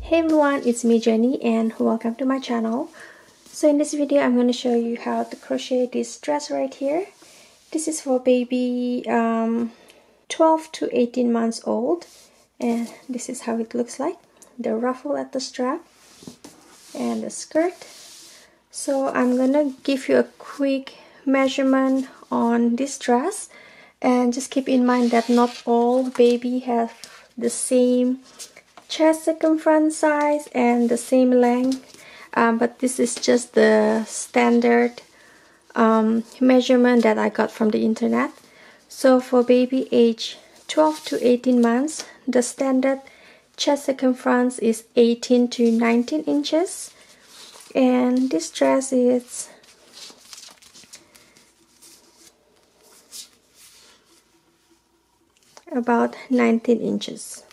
Hey everyone, it's me Jenny and welcome to my channel. So in this video I'm going to show you how to crochet this dress right here. This is for baby 12 to 18 months old, and this is how it looks like. The ruffle at the strap and the skirt. So I'm going to give you a quick measurement on this dress, and just keep in mind that not all baby have the same chest circumference size and the same length, but this is just the standard measurement that I got from the internet. So for baby age 12 to 18 months, the standard chest circumference is 18 to 19 inches, and this dress is about 19 inches.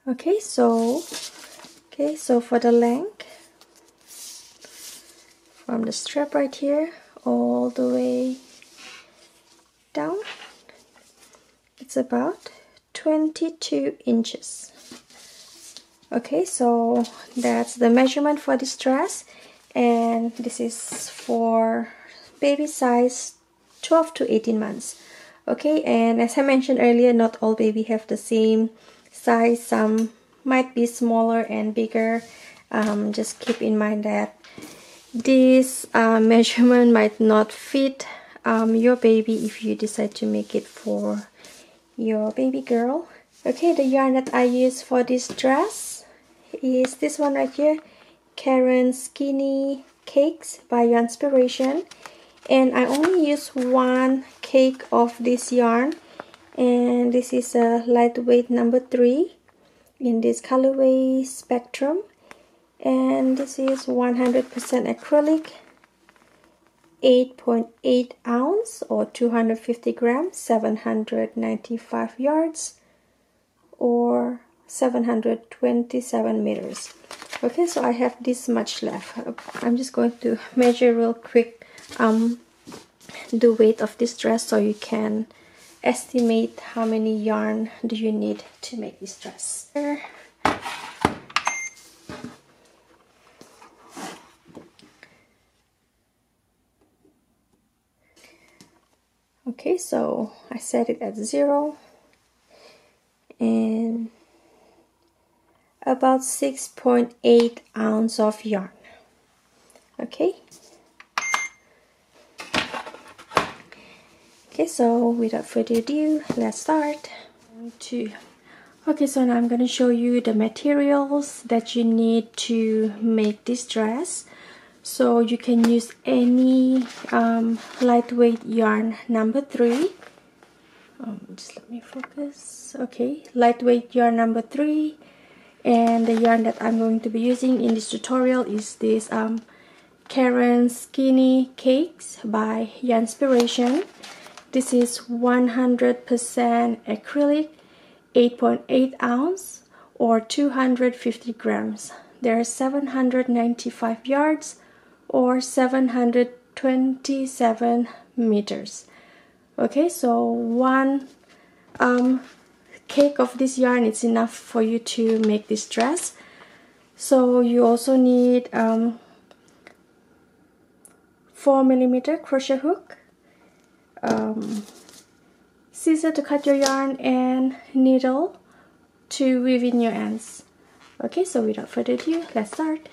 Okay, so for the length, from the strap right here all the way down, it's about 22 inches. Okay, so that's the measurement for this dress, and this is for baby size 12 to 18 months. Okay, and as I mentioned earlier, not all baby have the same size. Some might be smaller and bigger. Just keep in mind that this measurement might not fit your baby if you decide to make it for your baby girl. Okay, the yarn that I use for this dress is this one right here, Karen Skinny Cakes by Yarnspiration, and I only use one cake of this yarn, and this is a lightweight number 3 in this colorway Spectrum, and this is 100% acrylic, 8.8 ounce or 250 grams, 795 yards or 727 meters. Okay, so I have this much left. I'm just going to measure real quick the weight of this dress so you can estimate how many yarn do you need to make this dress. Okay, so I set it at 0 and about 6.8 ounce of yarn. Okay. Okay, so without further ado, let's start. Okay, so now I'm going to show you the materials that you need to make this dress. So you can use any lightweight yarn number 3. Just let me focus. Okay, lightweight yarn number 3, and the yarn that I'm going to be using in this tutorial is this Karen Skinny Cakes by Yarnspiration. This is 100% acrylic, 8.8 ounce or 250 grams. There are 795 yards or 727 meters. Okay, so one cake of this yarn is enough for you to make this dress. So you also need 4mm crochet hook, scissors to cut your yarn, and needle to weave in your ends. Okay, so without further ado, let's start.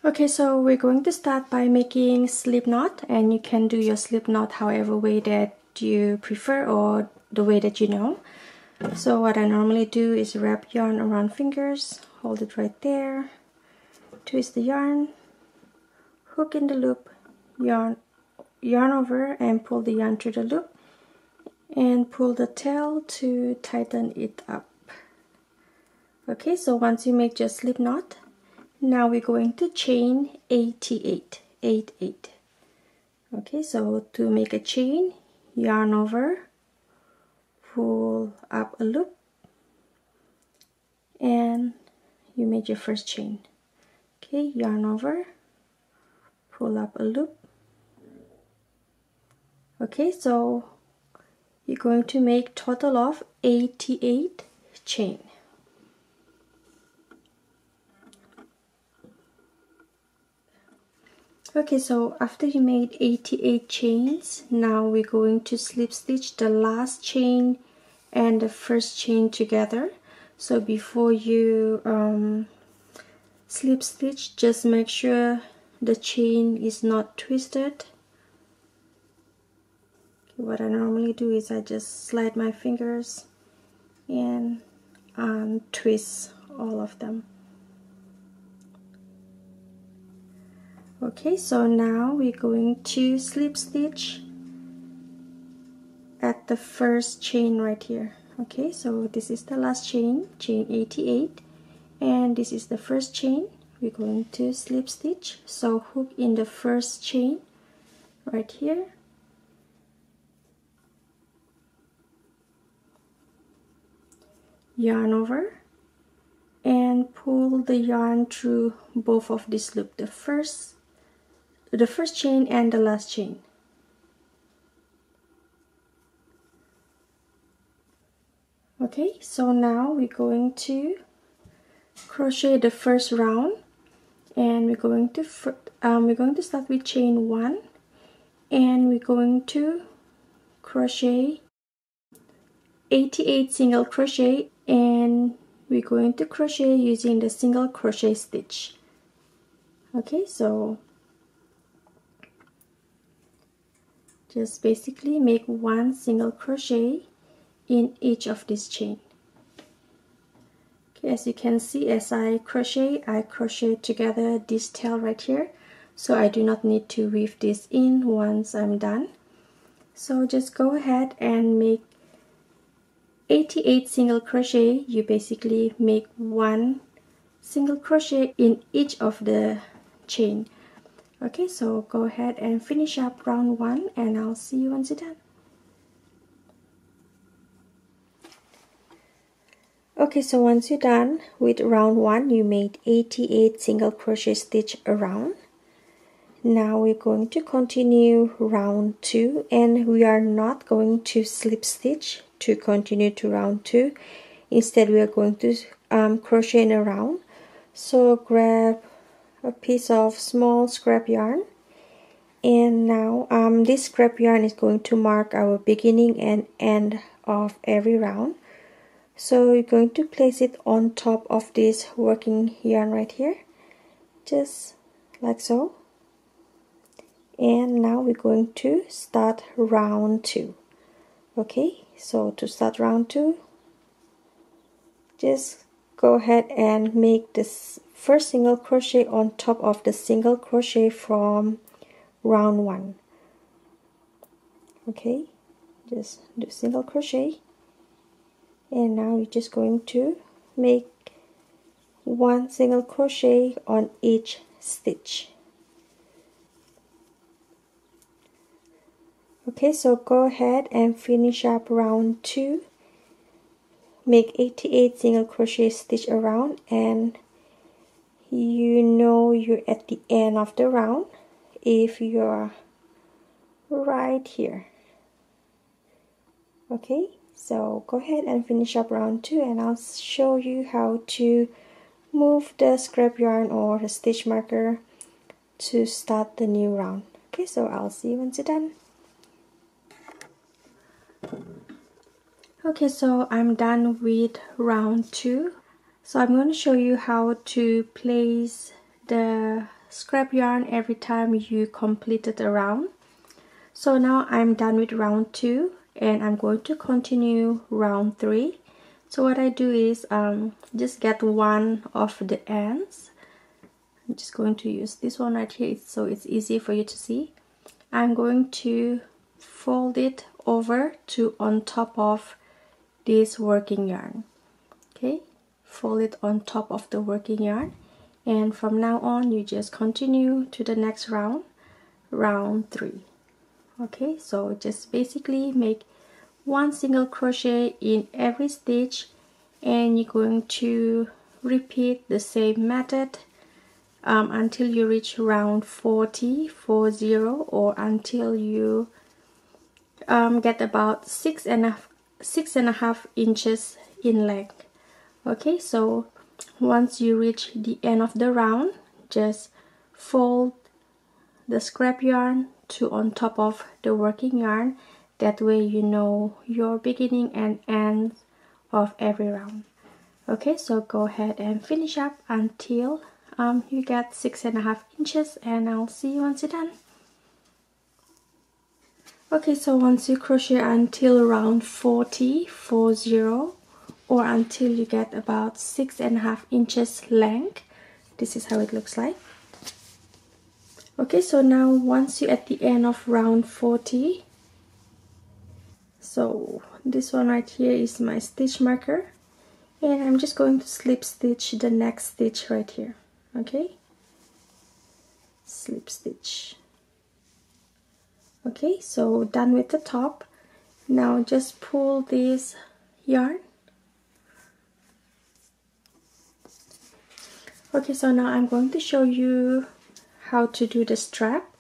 Okay, so we're going to start by making slip knot, and you can do your slip knot however way that you prefer or the way that you know. So what I normally do is wrap yarn around fingers, hold it right there, twist the yarn, hook in the loop, yarn over and pull the yarn through the loop, and pull the tail to tighten it up. Okay, so once you make your slip knot, now we're going to chain 88. Okay, so to make a chain, yarn over, pull up a loop, and you made your first chain. Okay, yarn over, pull up a loop. Okay, so you're going to make total of 88 chain. Okay, so after you made 88 chains, now we're going to slip stitch the last chain and the first chain together. So before you slip stitch, just make sure the chain is not twisted. What I normally do is I just slide my fingers and twist all of them. Okay, so now we're going to slip stitch at the first chain right here. Okay, so this is the last chain, chain 88, and this is the first chain. We're going to slip stitch, so hook in the first chain right here, yarn over, and pull the yarn through both of this loop, the first chain and the last chain. Okay, so now we're going to crochet the first round, and we're going to start with chain 1, and we're going to crochet 88 single crochet, and we're going to crochet using the single crochet stitch. Okay, so just basically make one single crochet in each of this chain. Okay, as you can see, as I crochet together this tail right here, so I do not need to weave this in once I'm done. So just go ahead and make 88 single crochet. You basically make one single crochet in each of the chain. Okay, so go ahead and finish up round 1, and I'll see you once you're done. Okay, so once you're done with round 1, you made 88 single crochet stitch around. Now we're going to continue round 2, and we are not going to slip stitch to continue to round 2. Instead, we are going to crochet in a round. So grab a piece of small scrap yarn, and now this scrap yarn is going to mark our beginning and end of every round. So you're going to place it on top of this working yarn right here, just like so. And now we're going to start round 2. Okay, so to start round 2, just go ahead and make this first single crochet on top of the single crochet from round 1. Okay, just do single crochet, and now you're just going to make one single crochet on each stitch. Okay, so go ahead and finish up round 2. Make 88 single crochet stitch around, and you know you're at the end of the round if you're right here. Okay, so go ahead and finish up round 2, and I'll show you how to move the scrap yarn or the stitch marker to start the new round. Okay, so I'll see you once you're done. Okay, so I'm done with round 2. So I'm going to show you how to place the scrap yarn every time you completed a round. So now I'm done with round 2, and I'm going to continue round 3. So what I do is just get one of the ends. I'm just going to use this one right here so it's easy for you to see. I'm going to fold it over to on top of this working yarn. Okay, fold it on top of the working yarn, and from now on you just continue to the next round, round 3. Okay, so just basically make one single crochet in every stitch, and you're going to repeat the same method until you reach round 40, or until you get about 6.5 inches in length. Okay, so once you reach the end of the round, just fold the scrap yarn to on top of the working yarn. That way you know your beginning and end of every round. Okay, so go ahead and finish up until you get 6.5 inches, and I'll see you once you're done. Okay, so once you crochet until around 40, or until you get about 6.5 inches length, this is how it looks like. Okay, so now once you're at the end of round 40, so this one right here is my stitch marker, and I'm just going to slip stitch the next stitch right here. Okay, slip stitch. Okay, so done with the top. Now just pull this yarn. Okay, so now I'm going to show you how to do the strap.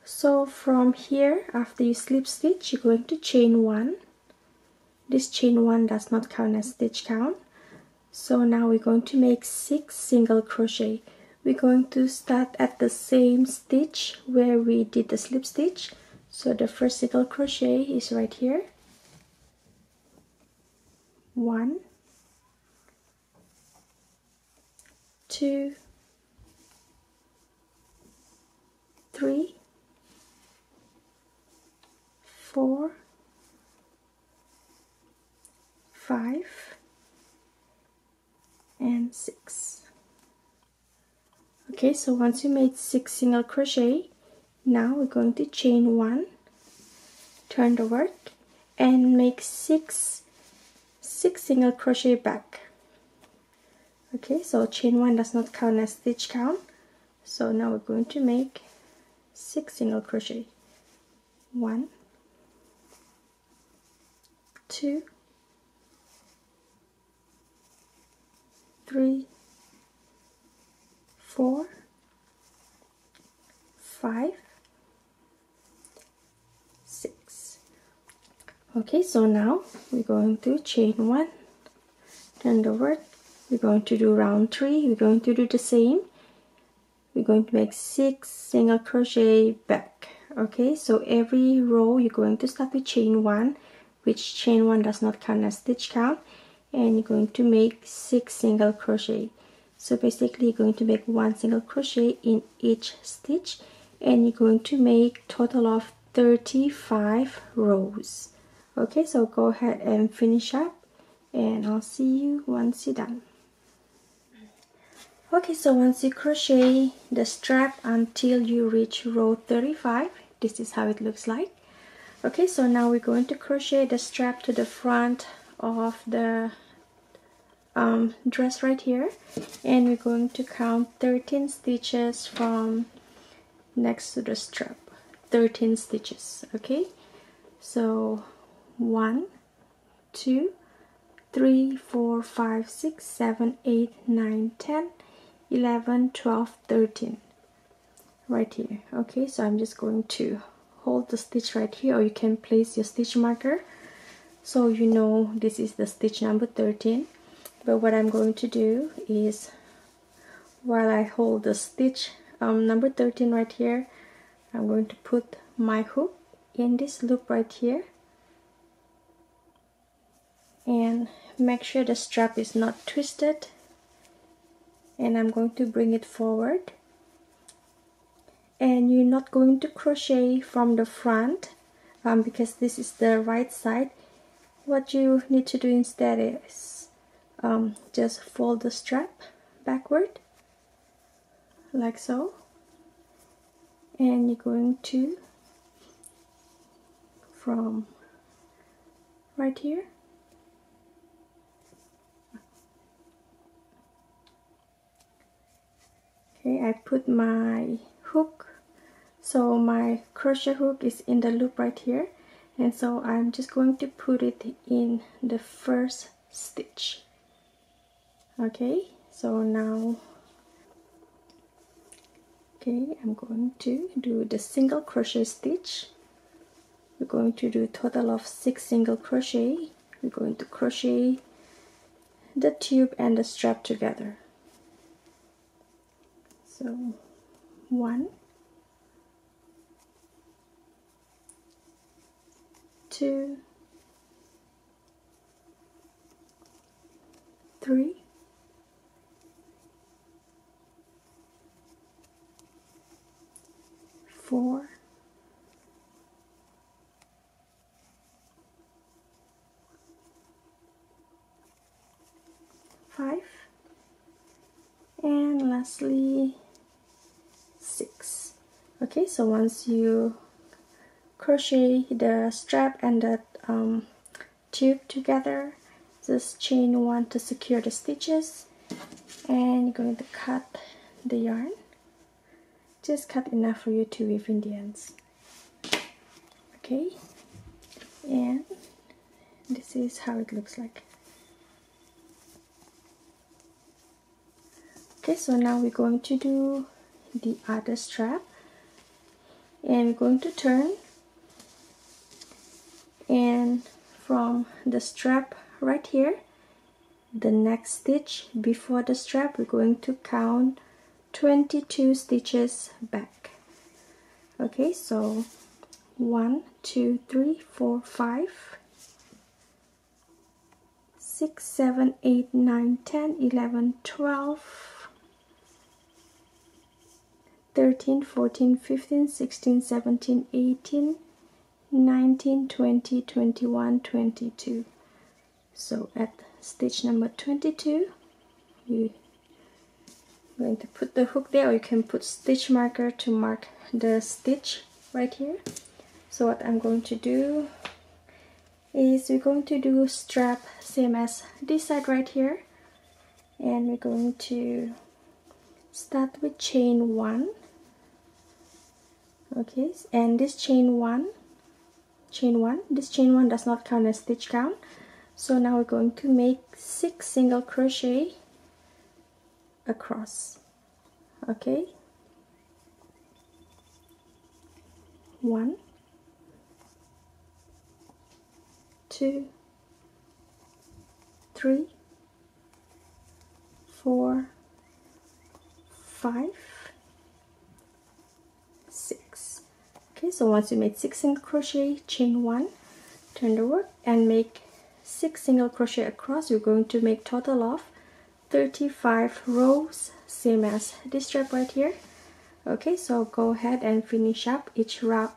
So from here, after you slip stitch, you're going to chain 1. This chain 1 does not count as stitch count. So now we're going to make 6 single crochet. We're going to start at the same stitch where we did the slip stitch. So the first single crochet is right here. 1, 2, 3, 4, 5, and 6. Okay, so once you made 6 single crochet, now we're going to chain 1, turn the work, and make 6 single crochet back. Okay, so chain 1 does not count as stitch count. So now we're going to make 6 single crochet. 1, 2, 3, 4, 5, 6. Okay, so now we're going to chain 1, turn the work. We're going to do round 3. We're going to do the same. We're going to make 6 single crochet back. Okay, so every row you're going to start with chain 1, which chain 1 does not count as stitch count, and you're going to make 6 single crochet. So basically you're going to make 1 single crochet in each stitch, and you're going to make total of 35 rows. Okay, so go ahead and finish up, and I'll see you once you're done. Okay, so once you crochet the strap until you reach row 35, this is how it looks like. Okay, so now we're going to crochet the strap to the front of the dress right here, and we're going to count 13 stitches from next to the strap. 13 stitches. Okay, so 1, 2, 3, 4, 5, 6, 7, 8, 9, 10, 11, 12, 13 right here. Okay, so I'm just going to hold the stitch right here, or you can place your stitch marker so you know this is the stitch number 13. But what I'm going to do is, while I hold the stitch number 13 right here, I'm going to put my hook in this loop right here and make sure the strap is not twisted, and I'm going to bring it forward. And you're not going to crochet from the front because this is the right side. What you need to do instead is just fold the strap backward like so, and you're going to, from right here, okay, I put my hook, so my crochet hook is in the loop right here, and so I'm just going to put it in the first stitch. Okay, so now, okay, I'm going to do the single crochet stitch we're going to do a total of 6 single crochet. We're going to crochet the tube and the strap together. So 1, 2, 3, 4, 5, and lastly 6. Okay, so once you crochet the strap and the tube together, just chain 1 to secure the stitches, and you're going to cut the yarn. Just cut enough for you to weave in the ends. Okay, and this is how it looks like. Okay, so now we're going to do the other strap, and we're going to turn, and from the strap right here, the next stitch before the strap, we're going to count 22 stitches back. Okay, so 1, 2, 3, 4, 5, 6, 7, 8, 9, 10, 11, 12, 13, 14, 15, 16, 17, 18, 19, 20, 21, 22. So at stitch number 22, you're going to put the hook there, or you can put stitch marker to mark the stitch right here. So what I'm going to do is we're going to do strap same as this side right here, and we're going to start with chain 1. Okay, and this chain 1, this chain 1 does not count as stitch count. So now we're going to make 6 single crochet across. Okay, 1, 2, 3, 4, 5, 6. Okay, so once you made 6 single crochet, chain 1, turn the work and make 6 single crochet across. You're going to make total of 35 rows, same as this strap right here. Okay, so go ahead and finish up each row.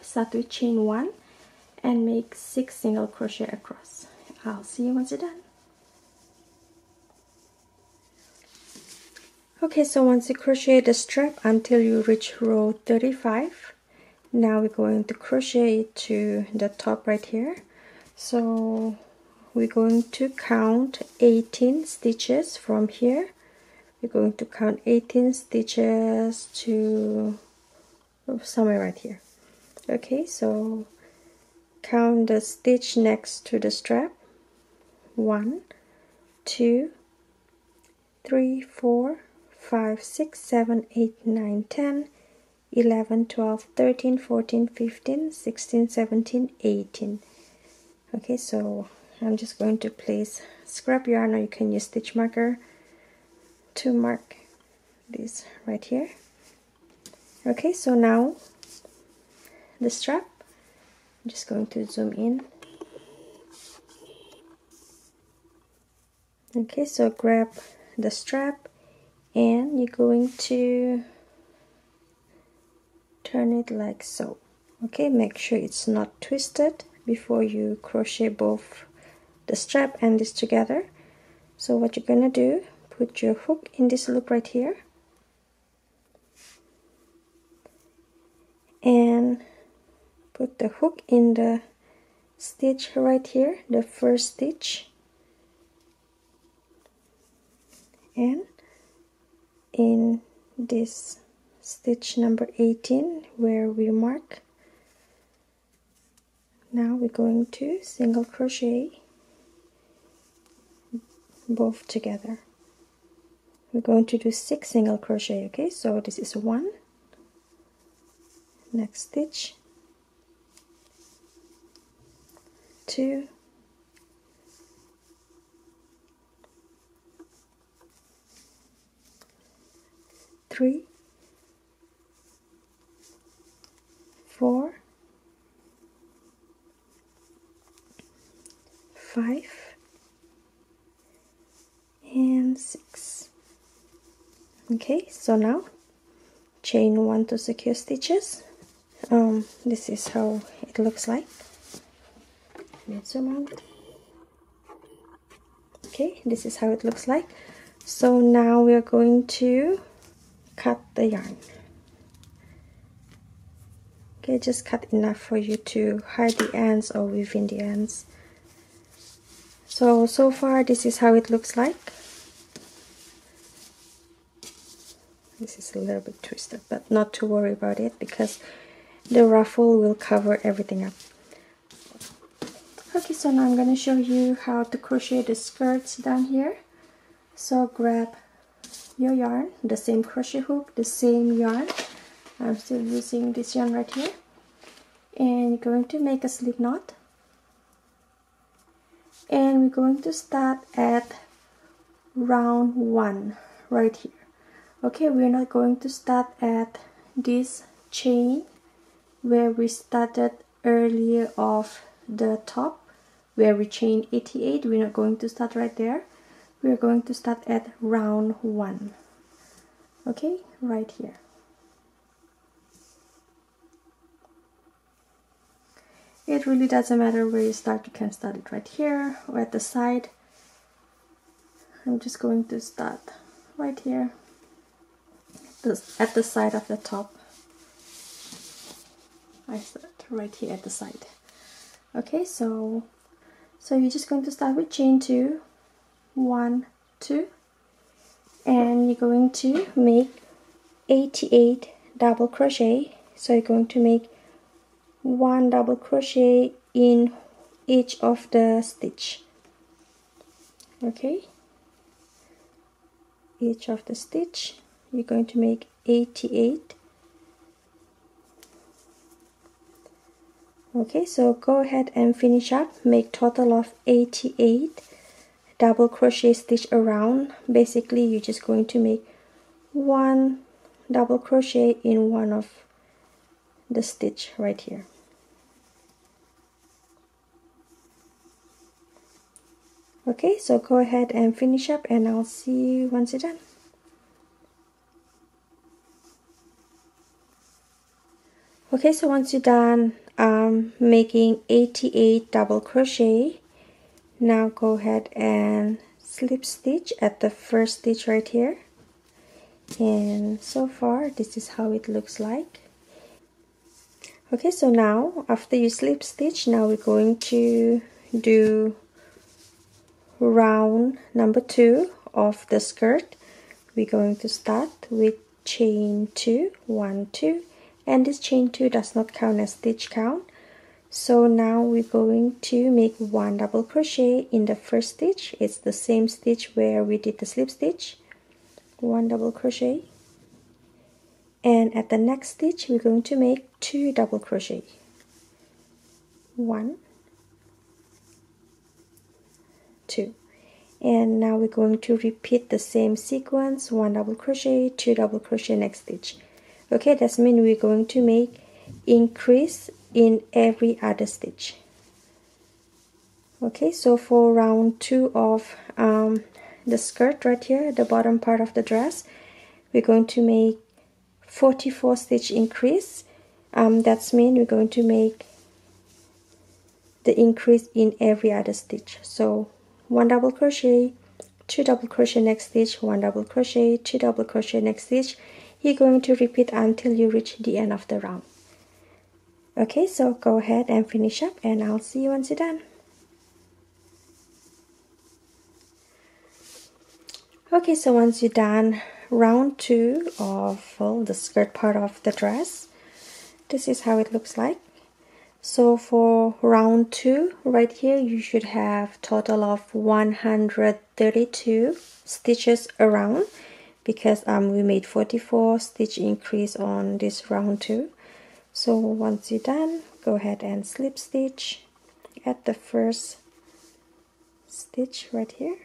Start with chain 1 and make 6 single crochet across. I'll see you once you're done. Okay, so once you crochet the strap until you reach row 35, now we're going to crochet to the top right here. So we're going to count 18 stitches from here. We're going to count 18 stitches to somewhere right here. Okay, so count the stitch next to the strap. 1, 2, 3, 4, 5, 6, 7, 8, 9, 10, 11, 12, 13, 14, 15, 16, 17, 18. Okay, so I'm just going to place scrap yarn, or you can use stitch marker to mark this right here. Okay, so now the strap, I'm just going to zoom in. Okay, so grab the strap and you're going to turn it like so. Okay, make sure it's not twisted before you crochet both the strap and this together. So what you're gonna do, put your hook in this loop right here and put the hook in the stitch right here, the first stitch, and in this stitch number 18 where we mark. Now we're going to single crochet both together. We're going to do 6 single crochet. Okay, so this is 1, next stitch, 2, 3, 4, 5, and 6. Okay, so now chain 1 to secure stitches. This is how it looks like. Let's zoom out. Okay, this is how it looks like. So now we are going to cut the yarn. Okay, just cut enough for you to hide the ends or weave in the ends. So far this is how it looks like. This is a little bit twisted, but not to worry about it because the ruffle will cover everything up. Okay, so now I'm going to show you how to crochet the skirts down here. So grab your yarn, the same crochet hook, the same yarn. I'm still using this yarn right here. And you're going to make a slip knot. And we're going to start at round 1 right here. Okay, we're not going to start at this chain where we started earlier of the top, where we chained 88. We're not going to start right there. We're going to start at round 1. Okay, right here. It really doesn't matter where you start. You can start it right here or at the side. I'm just going to start right here at the side of the top. I start right here at the side. Okay, so you're just going to start with chain 2, 1, 2, and you're going to make 88 double crochet. So you're going to make 1 double crochet in each of the stitch. Okay, each of the stitch you're going to make 88. Okay, so go ahead and finish up. Make total of 88 double crochet stitch around. Basically you're just going to make 1 double crochet in one of the stitch right here. Okay, so go ahead and finish up and I'll see you once you're done. Okay, so once you're done making 88 double crochet, now go ahead and slip stitch at the first stitch right here. And so far this is how it looks like. Okay, so now after you slip stitch, now we're going to do round number 2 of the skirt. We're going to start with chain 2, 1, 2, and this chain 2 does not count as stitch count. So now we're going to make 1 double crochet in the first stitch. It's the same stitch where we did the slip stitch. 1 double crochet, and at the next stitch we're going to make 2 double crochet. 1, 2, and now we're going to repeat the same sequence. 1 double crochet, 2 double crochet next stitch. Okay, that means we're going to make increase in every other stitch. Okay, so for round 2 of the skirt right here, the bottom part of the dress, we're going to make 44 stitch increase. That means we're going to make the increase in every other stitch. So 1 double crochet, 2 double crochet next stitch, 1 double crochet, 2 double crochet next stitch. You're going to repeat until you reach the end of the round. Okay, so go ahead and finish up and I'll see you once you're done. Okay, so once you're done round 2 of the skirt part of the dress, this is how it looks like. So for round 2 right here, you should have total of 132 stitches around, because we made 44 stitch increase on this round 2. So once you're done, go ahead and slip stitch at the first stitch right here.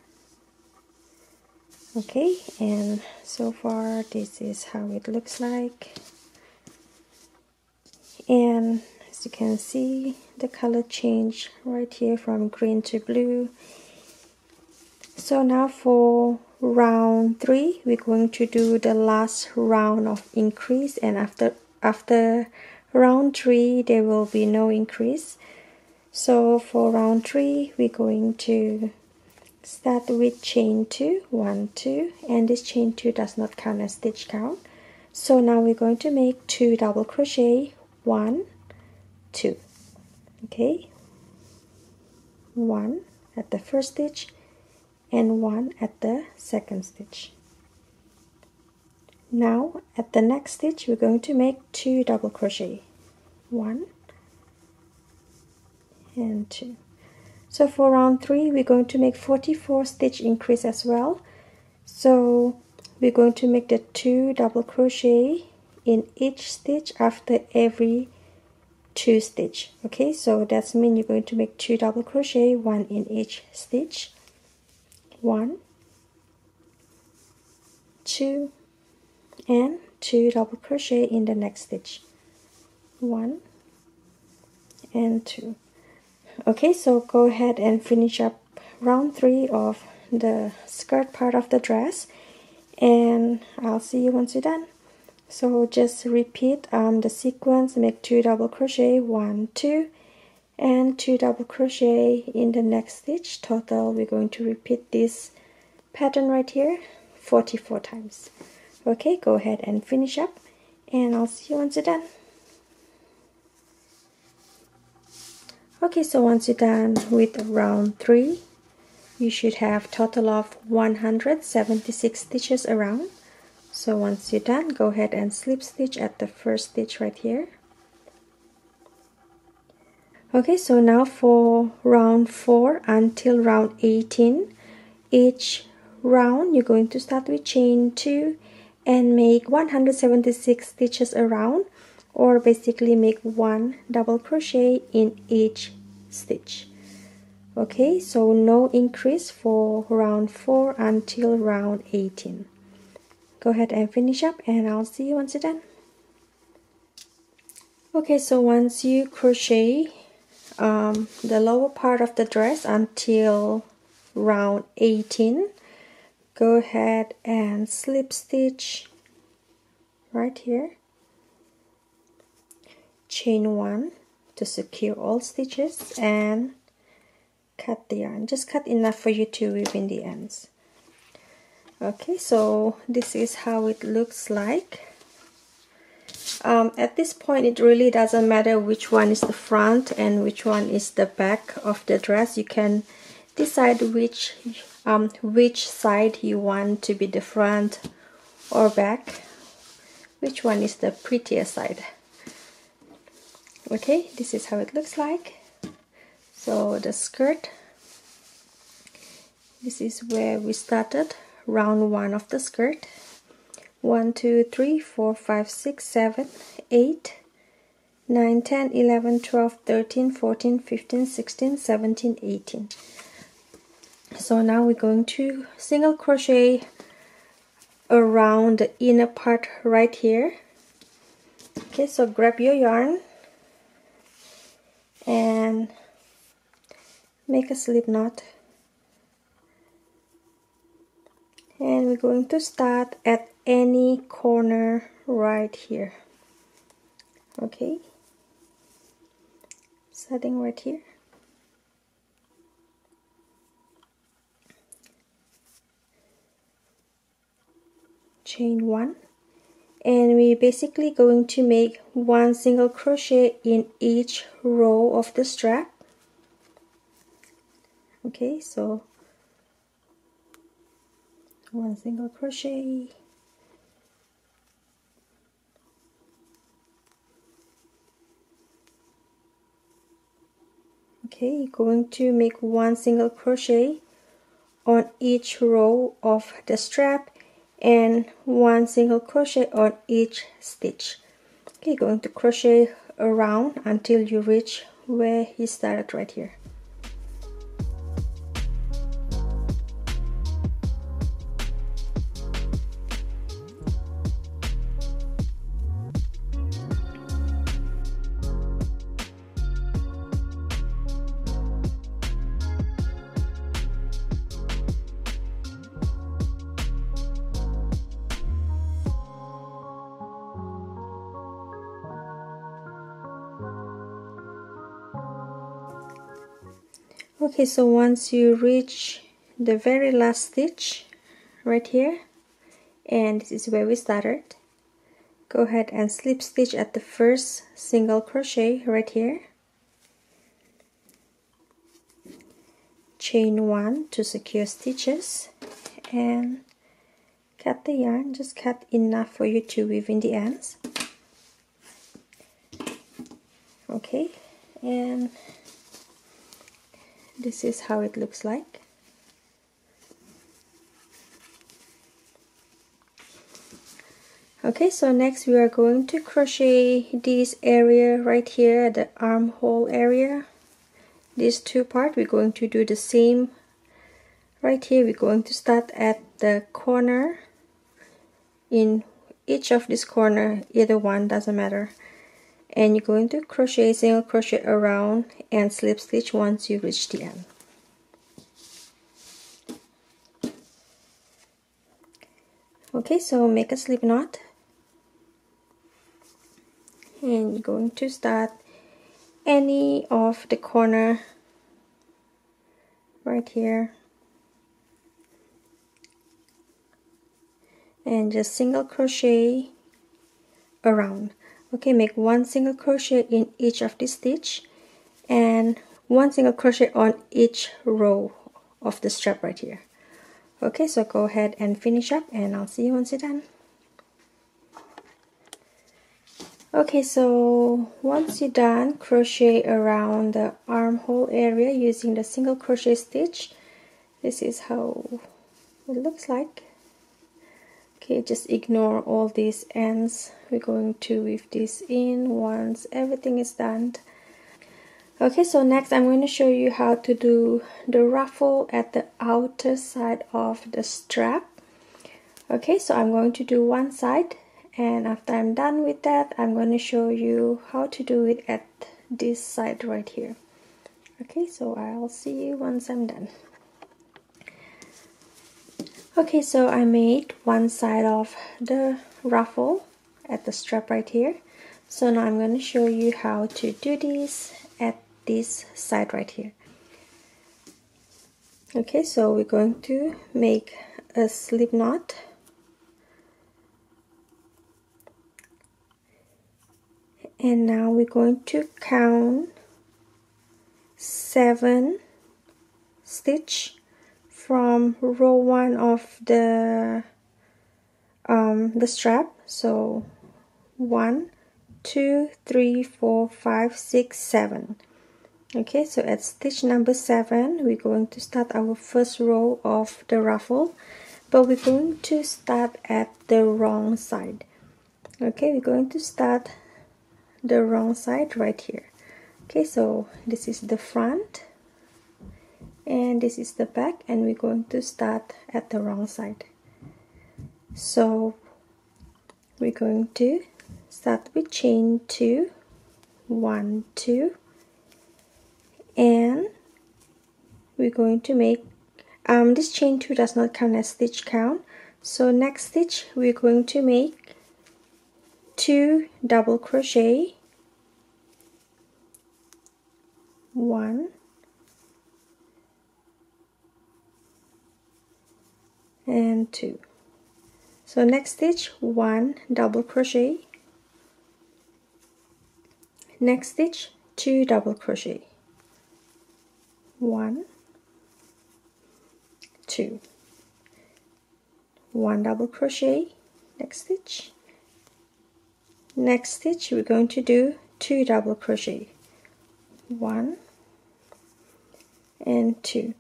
Okay, and so far this is how it looks like. And as you can see, the color change right here from green to blue. So now for round 3, we're going to do the last round of increase, and after round 3 there will be no increase. So for round 3 we're going to start with chain 2, 1, 2, and this chain 2 does not count as stitch count. So now we're going to make 2 double crochet, 1, 2. Okay, 1 at the first stitch and 1 at the second stitch. Now at the next stitch we're going to make 2 double crochet, 1 and 2. So for round 3 we're going to make 44 stitch increase as well. So we're going to make the 2 double crochet in each stitch after every 2 stitch. Okay, so that's mean you're going to make 2 double crochet, 1 in each stitch, 1, 2, and 2 double crochet in the next stitch, 1 and 2. Okay, so go ahead and finish up round 3 of the skirt part of the dress, and I'll see you once you're done. So just repeat the sequence, make 2 double crochet, 1, 2, and 2 double crochet in the next stitch. Total, we're going to repeat this pattern right here 44 times. Okay, go ahead and finish up, and I'll see you once you're done. Okay, so once you're done with round 3, you should have total of 176 stitches around. So once you're done, go ahead and slip stitch at the first stitch right here. Okay, so now for round 4 until round 18, each round you're going to start with chain 2 and make 176 stitches around, or basically make 1 double crochet in each stitch. Okay, so no increase for round 4 until round 18. Go ahead and finish up, and I'll see you once you're done. Okay, so once you crochet the lower part of the dress until round 18, go ahead and slip stitch right here, chain 1 to secure all stitches, and cut the yarn. Just cut enough for you to weave in the ends. Okay, so this is how it looks like. At this point it really doesn't matter which one is the front and which one is the back of the dress. You can decide which side you want to be the front or back, which one is the prettier side. Okay, this is how it looks like. So the skirt, this is where we started, round 1 of the skirt. 1, 2, 3, 4, 5, 6, 7, 8, 9, 10, 11, 12, 13, 14, 15, 16, 17, 18. So now we're going to single crochet around the inner part right here. Okay, so grab your yarn and make a slip knot, and we're going to start at any corner right here. Okay, starting right here. Chain 1, and we're basically going to make 1 single crochet in each row of the strap. Okay, so 1 single crochet, okay, you're going to make 1 single crochet on each row of the strap and 1 single crochet on each stitch. Okay, going to crochet around until you reach where you started right here. Okay, so once you reach the very last stitch right here, and this is where we started, go ahead and slip stitch at the first single crochet right here, chain 1 to secure stitches, and cut the yarn. Just cut enough for you to weave in the ends. Okay, and this is how it looks like. Okay, so next we are going to crochet this area right here, the armhole area. These two parts, we're going to do the same right here. We're going to start at the corner. In each of this corner, either one, doesn't matter. And you're going to crochet, single crochet around and slip stitch once you reach the end. Okay, so make a slip knot. And you're going to start any of the corner right here. And just single crochet around. Okay, make one single crochet in each of the stitch and one single crochet on each row of the strap right here. Okay, so go ahead and finish up and I'll see you once you're done. Okay, so once you're done, crochet around the armhole area using the single crochet stitch. This is how it looks like. Okay, just ignore all these ends. We're going to weave this in once everything is done. Okay, so next I'm going to show you how to do the ruffle at the outer side of the strap. Okay, so I'm going to do one side, and after I'm done with that, I'm going to show you how to do it at this side right here. Okay, so I'll see you once I'm done. Okay, so I made one side of the ruffle at the strap right here. So now I'm going to show you how to do this at this side right here. Okay, so we're going to make a slip knot. And now we're going to count 7 stitch from row 1 of the strap. So 1, 2, 3, 4, 5, 6, 7. Okay, so at stitch number 7 we're going to start our first row of the ruffle, but we're going to start at the wrong side. Okay, we're going to start the wrong side right here. Okay, so this is the front and this is the back, and we're going to start at the wrong side. So we're going to start with chain 2, 1, 2, and we're going to make this chain 2 does not count as stitch count. So next stitch we're going to make 2 double crochet, 1 and 2. So next stitch 1 double crochet, next stitch 2 double crochet, 1, 2, 1 double crochet, next stitch we're going to do 2 double crochet, 1 and 2.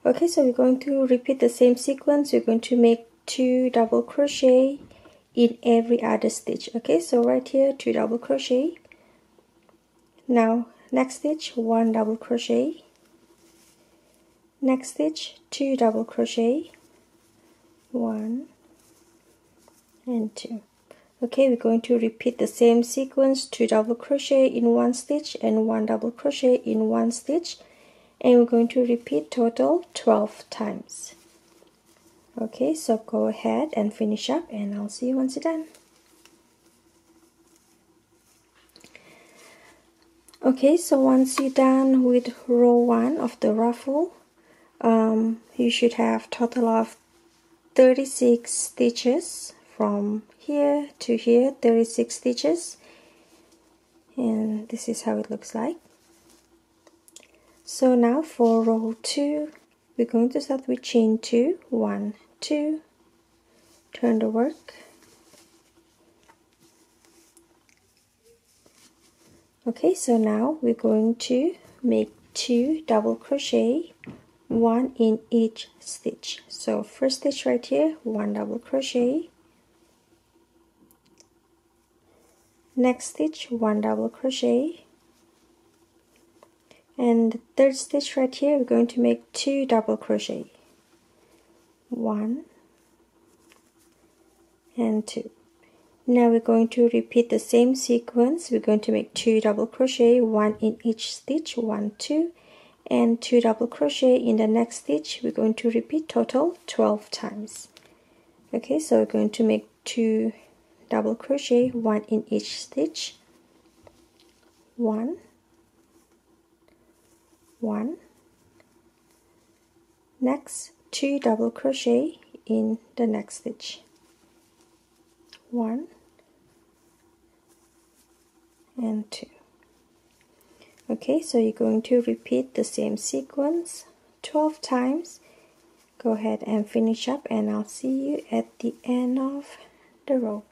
Okay, so we're going to repeat the same sequence. We're going to make 2 double crochet in every other stitch. Okay, so right here 2 double crochet. Now next stitch 1 double crochet, next stitch 2 double crochet, 1 and 2. Okay, we're going to repeat the same sequence, 2 double crochet in one stitch and 1 double crochet in one stitch, and we're going to repeat total 12 times. Okay, so go ahead and finish up and I'll see you once you're done. Okay, so once you're done with row 1 of the ruffle, you should have total of 36 stitches from here to here, 36 stitches, and this is how it looks like. So now for row 2, we're going to start with chain 2, 1, 2, turn the work. Okay, so now we're going to make 2 double crochet, 1 in each stitch. So first stitch right here, 1 double crochet, next stitch 1 double crochet, and the third stitch right here we're going to make 2 double crochet, 1 and 2. Now we're going to repeat the same sequence. We're going to make 2 double crochet, 1 in each stitch, 1, 2, and 2 double crochet in the next stitch. We're going to repeat total 12 times. Okay, so we're going to make 2 double crochet, 1 in each stitch, 1, 1, next 2 double crochet in the next stitch, 1 and 2. Okay, so you're going to repeat the same sequence 12 times. Go ahead and finish up, and I'll see you at the end of the row.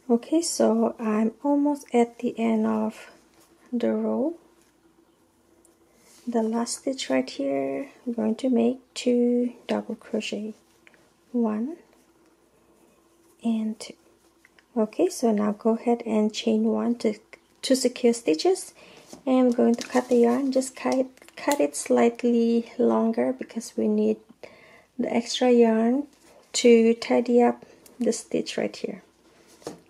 Okay, so I'm almost at the end of the row. The last stitch right here, I'm going to make 2 double crochet, 1 and 2. Okay, so now go ahead and chain 1 to secure stitches, and I'm going to cut the yarn. Just cut it slightly longer because we need the extra yarn to tidy up the stitch right here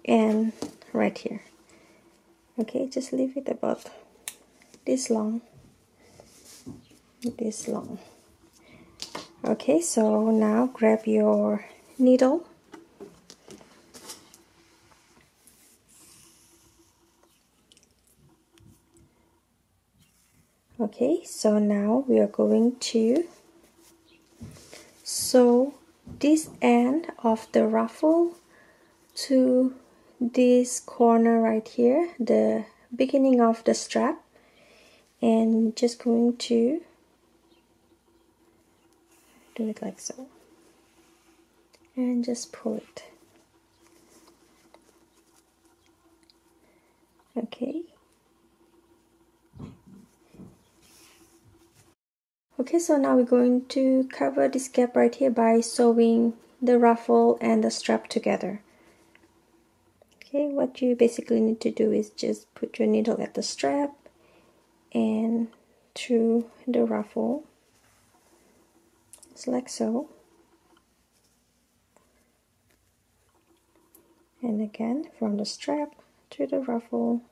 and right here. Okay, just leave it about this long. Okay, so now grab your needle. Okay, so now we are going to sew this end of the ruffle to this corner right here, the beginning of the strap, and just going to do it like so and just pull it. Okay. Okay, so now we're going to cover this gap right here by sewing the ruffle and the strap together. Okay, what you basically need to do is just put your needle at the strap and through the ruffle, just like so. And again from the strap to the ruffle.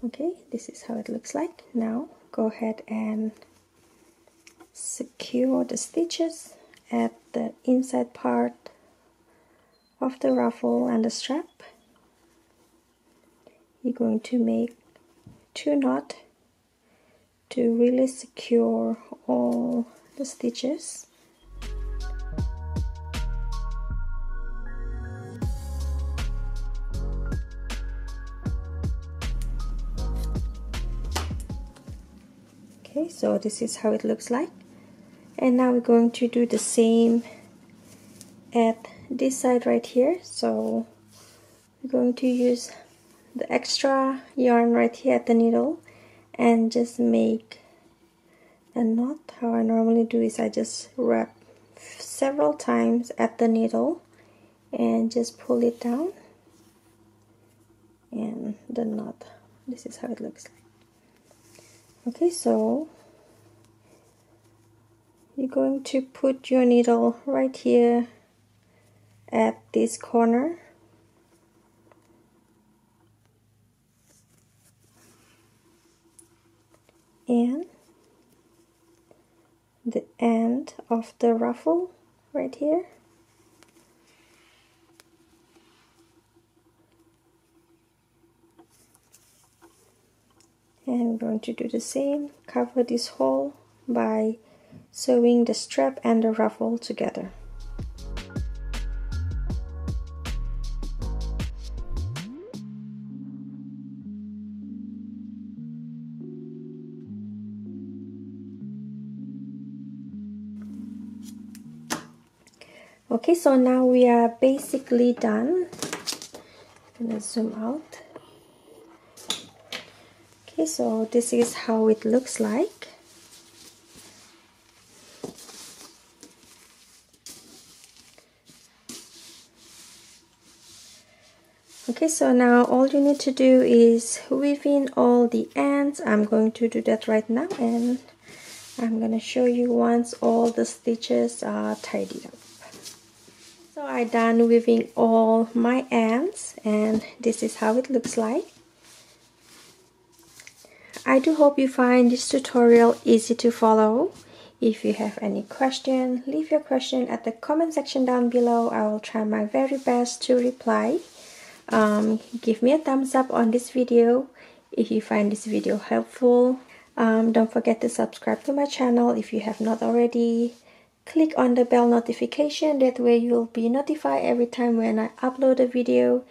Okay, this is how it looks like. Now go ahead and secure the stitches at the inside part of the ruffle and the strap. You're going to make 2 knots to really secure all the stitches. Okay, so this is how it looks like, and now we're going to do the same at this side right here. So we're going to use the extra yarn right here at the needle and just make a knot. How I normally do is I just wrap several times at the needle and just pull it down, and the knot, this is how it looks like. Okay, so you're going to put your needle right here at this corner, and the end of the ruffle right here. And I'm going to do the same, cover this hole by sewing the strap and the ruffle together. Okay, so now we are basically done. I'm gonna zoom out. Okay, so this is how it looks like. Okay, so now all you need to do is weave in all the ends. I'm going to do that right now, and I'm gonna show you once all the stitches are tidied up. So I done weaving all my ends, and this is how it looks like. I do hope you find this tutorial easy to follow. If you have any question, leave your question at the comment section down below. I will try my very best to reply. Give me a thumbs up on this video if you find this video helpful. Don't forget to subscribe to my channel if you have not already. Click on the bell notification, that way you'll be notified every time when I upload a video.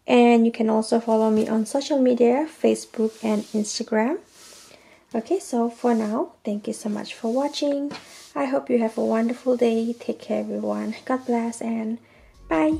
And you can also follow me on social media, Facebook and Instagram. Okay, so for now, thank you so much for watching. I hope you have a wonderful day. Take care everyone. God bless and bye.